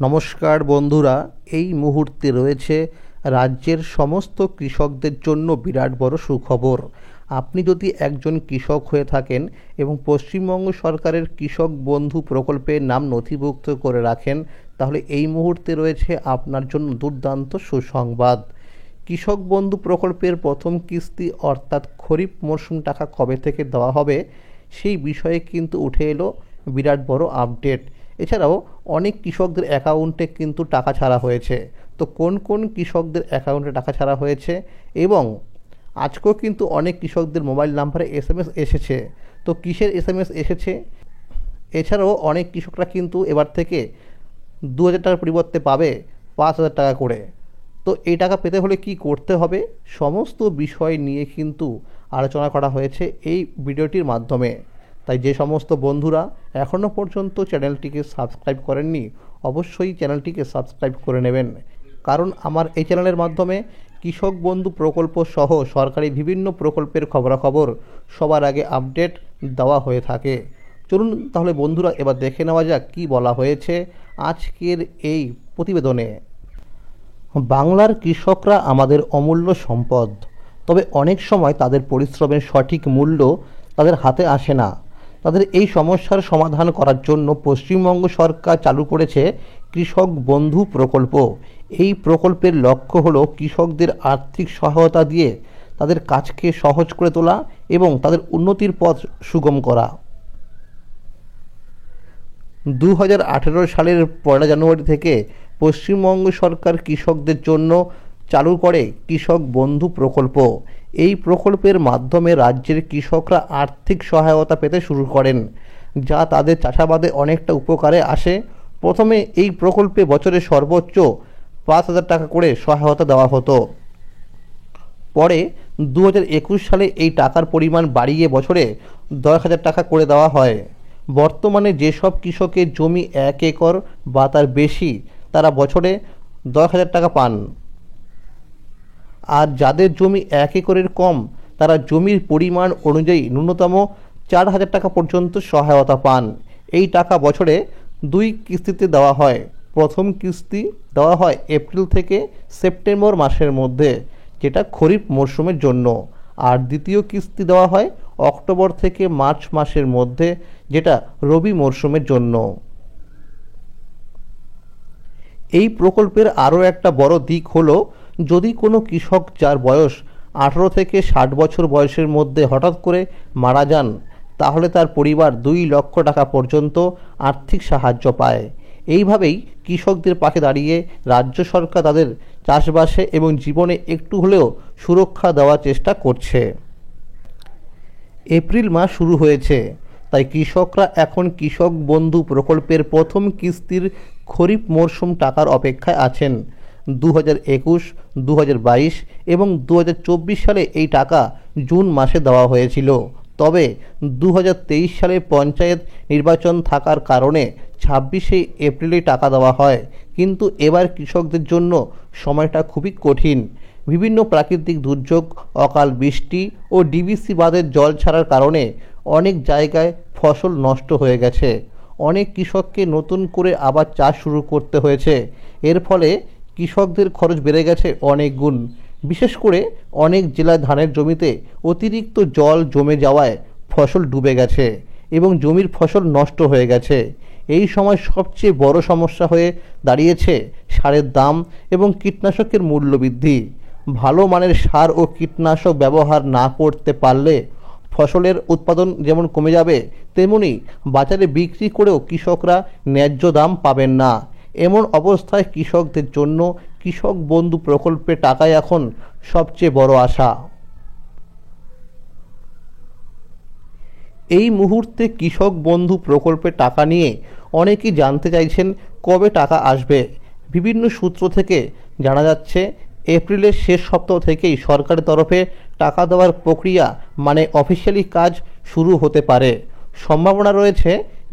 নমস্কার বন্ধুরা, এই মুহূর্তে রয়েছে রাজ্যের সমস্ত কৃষকদের জন্য বিরাট বড় সুখবর। আপনি যদি একজন কৃষক হয়ে থাকেন এবং পশ্চিমবঙ্গ সরকারের কৃষক বন্ধু প্রকল্পের নাম নথিভুক্ত করে রাখেন, তাহলে এই মুহূর্তে রয়েছে আপনার জন্য দুর্দান্ত সুসংবাদ। কৃষক বন্ধু প্রকল্পের প্রথম কিস্তি অর্থাৎ খরিফ মরশুম টাকা কবে থেকে দেওয়া হবে সেই বিষয়ে কিন্তু উঠে এলো বিরাট বড় আপডেট। এছাড়াও অনেক কৃষকদের অ্যাকাউন্টে কিন্তু টাকা ছাড়া হয়েছে। তো কোন কোন কৃষকদের অ্যাকাউন্টে টাকা ছাড়া হয়েছে এবং আজকেও কিন্তু অনেক কৃষকদের মোবাইল নাম্বারে এসএমএস এসেছে। তো কিসের এসএমএস এসেছে? এছাড়াও অনেক কৃষকরা কিন্তু এবার থেকে ২,০০০ টাকার পরিবর্তে পাবে ৫,০০০ টাকা করে। তো এই টাকা পেতে হলে কি করতে হবে সমস্ত বিষয় নিয়ে কিন্তু আলোচনা করা হয়েছে এই ভিডিওটির মাধ্যমে। তাই যে সমস্ত বন্ধুরা এখনও পর্যন্ত চ্যানেলটিকে সাবস্ক্রাইব করেননি, অবশ্যই চ্যানেলটিকে সাবস্ক্রাইব করে নেবেন, কারণ আমার এই চ্যানেলের মাধ্যমে কৃষক বন্ধু প্রকল্প সহ সরকারি বিভিন্ন প্রকল্পের খবরাখবর সবার আগে আপডেট দেওয়া হয়ে থাকে। চলুন তাহলে বন্ধুরা এবার দেখে নেওয়া যাক কী বলা হয়েছে আজকের এই প্রতিবেদনে। বাংলার কৃষকরা আমাদের অমূল্য সম্পদ, তবে অনেক সময় তাদের পরিশ্রমের সঠিক মূল্য তাদের হাতে আসে না। তাদের এই সমস্যার সমাধান করার জন্য পশ্চিমবঙ্গ সরকার চালু করেছে কৃষক বন্ধু প্রকল্প। এই প্রকল্পের লক্ষ্য হলো কৃষকদের আর্থিক সহায়তা দিয়ে তাদের কাজকে সহজ করে তোলা এবং তাদের উন্নতির পথ সুগম করা। ২০১৮ সালের ১ জানুয়ারি থেকে পশ্চিমবঙ্গ সরকার কৃষকদের জন্য চালু করে কৃষক বন্ধু প্রকল্প। এই প্রকল্পের মাধ্যমে রাজ্যের কৃষকরা আর্থিক সহায়তা পেতে শুরু করেন, যা তাদের চাষাবাদে অনেকটা উপকারে আসে। প্রথমে এই প্রকল্পে বছরে সর্বোচ্চ ৫,০০০ টাকা করে সহায়তা দেওয়া হতো। পরে ২০২১ সালে এই টাকার পরিমাণ বাড়িয়ে বছরে ১০,০০০ টাকা করে দেওয়া হয়। বর্তমানে যেসব কৃষকের জমি ১ একর বা তার বেশি তারা বছরে ১০,০০০ টাকা পান, আর যাদের জমি ১ একরের কম তারা জমির পরিমাণ অনুযায়ী ন্যূনতম ৪,০০০ টাকা পর্যন্ত সহায়তা পান। এই টাকা বছরে ২ কিস্তিতে দেওয়া হয়। প্রথম কিস্তি দেওয়া হয় এপ্রিল থেকে সেপ্টেম্বর মাসের মধ্যে, যেটা খরিফ মরশুমের জন্য, আর দ্বিতীয় কিস্তি দেওয়া হয় অক্টোবর থেকে মার্চ মাসের মধ্যে, যেটা রবি মরশুমের জন্য। এই প্রকল্পের আরও একটা বড় দিক হলো, যদি কোনো কৃষক যার বয়স ১৮ থেকে ৬০ বছর বয়সের মধ্যে হঠাৎ করে মারা যান, তাহলে তার পরিবার ২ লক্ষ টাকা পর্যন্ত আর্থিক সাহায্য পায়। এইভাবেই কৃষকদের পাশে দাঁড়িয়ে রাজ্য সরকার তাদের চাষবাসে এবং জীবনে একটু হলেও সুরক্ষা দেওয়ার চেষ্টা করছে। এপ্রিল মাস শুরু হয়েছে, তাই কৃষকরা এখন কৃষক বন্ধু প্রকল্পের প্রথম কিস্তির খরিফ মরশুম টাকার অপেক্ষায় আছেন। ২০২১, ২০২২ এবং ২০২৪ সালে এই টাকা জুন মাসে দেওয়া হয়েছিল। তবে ২০২৩ সালে পঞ্চায়েত নির্বাচন থাকার কারণে ২৬শে এপ্রিলে টাকা দেওয়া হয়। কিন্তু এবার কৃষকদের জন্য সময়টা খুবই কঠিন। বিভিন্ন প্রাকৃতিক দুর্যোগ, অকাল বৃষ্টি ও ডিভিসি বাঁধের জল ছাড়ার কারণে অনেক জায়গায় ফসল নষ্ট হয়ে গেছে। অনেক কৃষককে নতুন করে আবার চাষ শুরু করতে হয়েছে। এর ফলে কৃষকদের খরচ বেড়ে গেছে অনেক গুণ। বিশেষ করে অনেক জেলায় ধানের জমিতে অতিরিক্ত জল জমে যাওয়ায় ফসল ডুবে গেছে এবং জমির ফসল নষ্ট হয়ে গেছে। এই সময় সবচেয়ে বড় সমস্যা হয়ে দাঁড়িয়েছে সারের দাম এবং কীটনাশকের মূল্য বৃদ্ধি। ভালো মানের সার ও কীটনাশক ব্যবহার না করতে পারলে ফসলের উৎপাদন যেমন কমে যাবে, তেমনি বাজারে বিক্রি করেও কৃষকরা ন্যায্য দাম পাবেন না। এমন অবস্থায় কৃষকদের জন্য কৃষক বন্ধু প্রকল্পের টাকাই এখন সবচেয়ে বড় আশা। এই মুহূর্তে কৃষক বন্ধু প্রকল্পের টাকা নিয়ে অনেকেই জানতে চাইছেন কবে টাকা আসবে। বিভিন্ন সূত্র থেকে জানা যাচ্ছে এপ্রিলের শেষ সপ্তাহ থেকেই সরকারের তরফে টাকা দেওয়ার প্রক্রিয়া মানে অফিসিয়ালি কাজ শুরু হতে পারে। সম্ভাবনা রয়েছে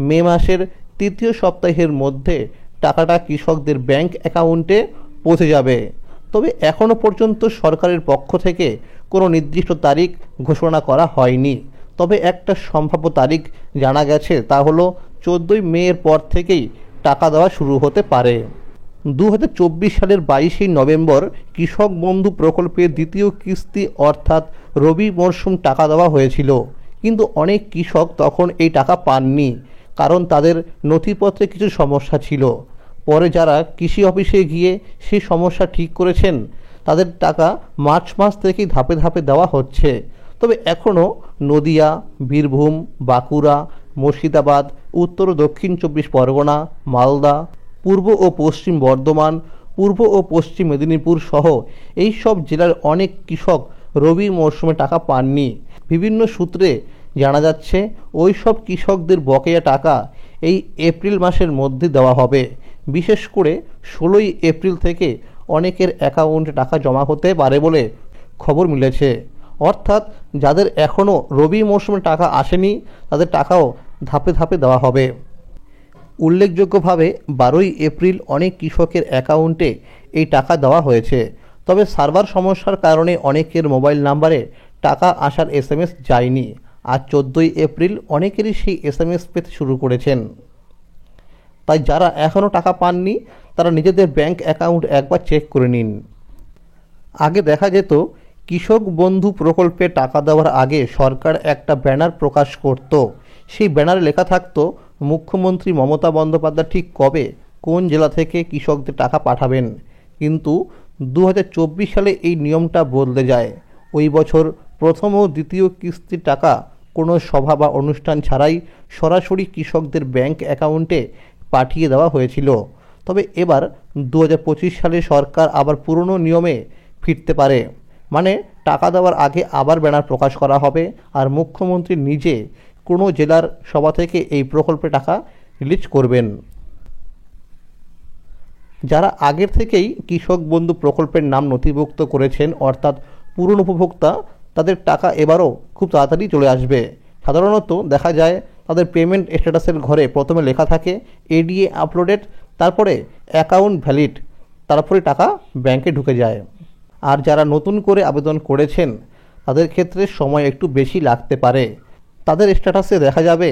মে মাসের ৩য় সপ্তাহের মধ্যে টাকাটা কৃষকদের ব্যাংক অ্যাকাউন্টে পৌঁছে যাবে। তবে এখনও পর্যন্ত সরকারের পক্ষ থেকে কোনো নির্দিষ্ট তারিখ ঘোষণা করা হয়নি। তবে একটা সম্ভাব্য তারিখ জানা গেছে, তা হলো ১৪ই মে এর পর থেকেই টাকা দেওয়া শুরু হতে পারে। 2024 সালের 22শে নভেম্বর কৃষক বন্ধু প্রকল্পের দ্বিতীয় কিস্তি অর্থাৎ রবি মরশুম টাকা দেওয়া হয়েছিল, কিন্তু অনেক কৃষক তখন এই টাকা পাননি, কারণ তাদের নথিপত্রে কিছু সমস্যা ছিল। পরে যারা কৃষি অফিসে গিয়ে সেই সমস্যা ঠিক করেছেন, তাদের টাকা মার্চ মাস থেকেই ধাপে ধাপে দেওয়া হচ্ছে। তবে এখনও নদিয়া, বীরভূম, বাঁকুড়া, মুর্শিদাবাদ, উত্তর ও দক্ষিণ 24 পরগনা, মালদা, পূর্ব ও পশ্চিম বর্ধমান, পূর্ব ও পশ্চিম মেদিনীপুর সহ এই সব জেলার অনেক কৃষক রবি মরশুমে টাকা পাননি। বিভিন্ন সূত্রে জানা যাচ্ছে ওই সব কৃষকদের বকেয়া টাকা এই এপ্রিল মাসের মধ্যে দেওয়া হবে। বিশেষ করে 16ই এপ্রিল থেকে অনেকের অ্যাকাউন্টে টাকা জমা হতে পারে বলে খবর মিলেছে। অর্থাৎ যাদের এখনও রবি মরশুমে টাকা আসেনি, তাদের টাকাও ধাপে ধাপে দেওয়া হবে। উল্লেখযোগ্যভাবে 12ই এপ্রিল অনেক কৃষকের অ্যাকাউন্টে এই টাকা দেওয়া হয়েছে। তবে সার্ভার সমস্যার কারণে অনেকের মোবাইল নাম্বারে টাকা আসার SMS যায়নি। আর 14ই এপ্রিল অনেকেরই সেই SMS পেতে শুরু করেছেন। তাই যারা এখনও টাকা পাননি, তারা নিজেদের ব্যাংক অ্যাকাউন্ট একবার চেক করে নিন। আগে দেখা যেত কৃষক বন্ধু প্রকল্পে টাকা দেওয়ার আগে সরকার একটা ব্যানার প্রকাশ করত। সেই ব্যানারে লেখা থাকতো মুখ্যমন্ত্রী মমতা বন্দ্যোপাধ্যায় ঠিক কবে কোন জেলা থেকে কৃষকদের টাকা পাঠাবেন। কিন্তু 2024 সালে এই নিয়মটা বদলে যায়। ওই বছর প্রথম ও দ্বিতীয় কিস্তির টাকা কোনো সভা বা অনুষ্ঠান ছাড়াই সরাসরি কৃষকদের ব্যাংক অ্যাকাউন্টে পাঠিয়ে দেওয়া হয়েছিল। তবে এবার 2025 সালে সরকার আবার পুরনো নিয়মে ফিরতে পারে। মানে টাকা দেওয়ার আগে আবার ব্যানার প্রকাশ করা হবে, আর মুখ্যমন্ত্রী নিজে কোনো জেলার সভা থেকে এই প্রকল্পে টাকা রিলিজ করবেন। যারা আগের থেকেই কৃষক বন্ধু প্রকল্পের নাম নথিভুক্ত করেছেন, অর্থাৎ পুরনো উপভোক্তা, তাদের টাকা এবারও খুব তাড়াতাড়ি চলে আসবে। সাধারণত দেখা যায় তাদের পেমেন্ট স্ট্যাটাসের ঘরে প্রথমে লেখা থাকে ADA আপলোডেড, তারপরে অ্যাকাউন্ট ভ্যালিড, তারপরে টাকা ব্যাংকে ঢুকে যায়। আর যারা নতুন করে আবেদন করেছেন, তাদের ক্ষেত্রে সময় একটু বেশি লাগতে পারে। তাদের স্ট্যাটাসে দেখা যাবে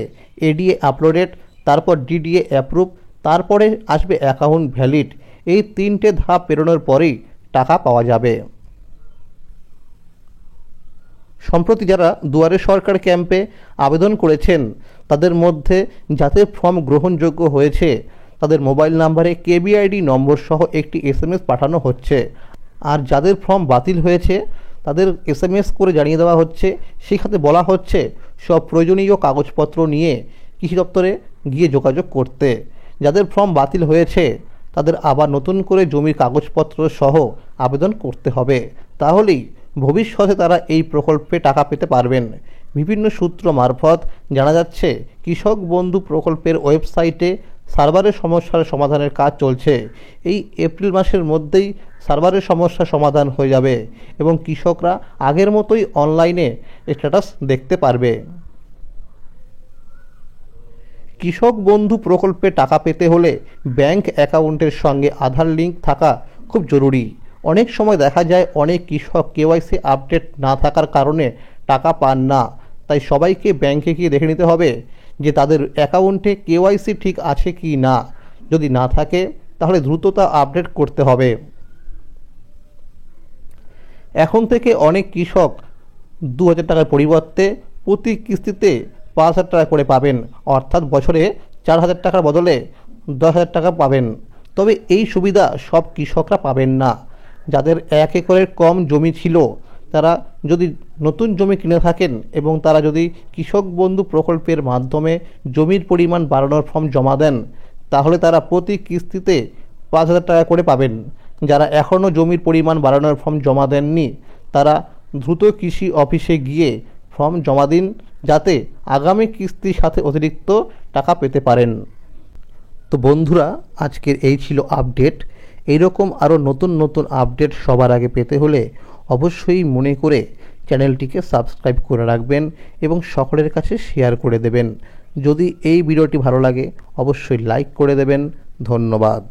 ADA আপলোডেড, তারপর DDA অ্যাপ্রুভ, তারপরে আসবে অ্যাকাউন্ট ভ্যালিড। এই 3টে ধাপ পেরোনোর পরেই টাকা পাওয়া যাবে। সম্প্রতি যারা দুয়ারে সরকার ক্যাম্পে আবেদন করেছেন, তাদের মধ্যে যাদের ফর্ম গ্রহণযোগ্য হয়েছে, তাদের মোবাইল নাম্বারে KBID নম্বর সহ একটি SMS পাঠানো হচ্ছে। আর যাদের ফর্ম বাতিল হয়েছে, তাদের SMS করে জানিয়ে দেওয়া হচ্ছে। সেখানে বলা হচ্ছে সব প্রয়োজনীয় কাগজপত্র নিয়ে কৃষি দপ্তরে গিয়ে যোগাযোগ করতে। যাদের ফর্ম বাতিল হয়েছে, তাদের আবার নতুন করে জমির কাগজপত্র সহ আবেদন করতে হবে। তাহলেই ভবিষ্যতে তারা এই প্রকল্পে টাকা পেতে পারবেন। বিভিন্ন সূত্র মারফত জানা যাচ্ছে কৃষক বন্ধু প্রকল্পের ওয়েবসাইটে সার্ভারের সমস্যার সমাধানের কাজ চলছে। এই এপ্রিল মাসের মধ্যেই সার্ভারের সমস্যা সমাধান হয়ে যাবে এবং কৃষকরা আগের মতোই অনলাইনে স্ট্যাটাস দেখতে পারবে। কৃষক বন্ধু প্রকল্পে টাকা পেতে হলে ব্যাংক অ্যাকাউন্টের সঙ্গে আধার লিঙ্ক থাকা খুব জরুরি। অনেক সময় দেখা যায় অনেক কৃষক KYC আপডেট না থাকার কারণে টাকা পান না। তাই সবাইকে ব্যাংকে গিয়ে দেখে নিতে হবে যে তাদের অ্যাকাউন্টে KYC ঠিক আছে কি না। যদি না থাকে, তাহলে দ্রুত তা আপডেট করতে হবে। এখন থেকে অনেক কৃষক 2000 টাকার পরিবর্তে প্রতি কিস্তিতে 5000 টাকা করে পাবেন, অর্থাৎ বছরে 4000 টাকার বদলে 10,000 টাকা পাবেন। তবে এই সুবিধা সব কৃষকরা পাবেন না। যাদের 1 একরের কম জমি ছিল, তারা যদি নতুন জমি কিনে থাকেন এবং তারা যদি কৃষক বন্ধু প্রকল্পের মাধ্যমে জমির পরিমাণ বাড়ানোর ফর্ম জমা দেন, তাহলে তারা প্রতি কিস্তিতে 5000 টাকা করে পাবেন। যারা এখনও জমির পরিমাণ বাড়ানোর ফর্ম জমা দেননি, তারা দ্রুত কৃষি অফিসে গিয়ে ফর্ম জমা দিন, যাতে আগামী কিস্তির সাথে অতিরিক্ত টাকা পেতে পারেন। তো বন্ধুরা, আজকের এই ছিল আপডেট। এইরকম আরও নতুন নতুন আপডেট সবার আগে পেতে হলে অবশ্যই মনে করে চ্যানেলটিকে সাবস্ক্রাইব করে রাখবেন এবং সকলের কাছে শেয়ার করে দেবেন। যদি এই ভিডিওটি ভালো লাগে, অবশ্যই লাইক করে দেবেন। ধন্যবাদ।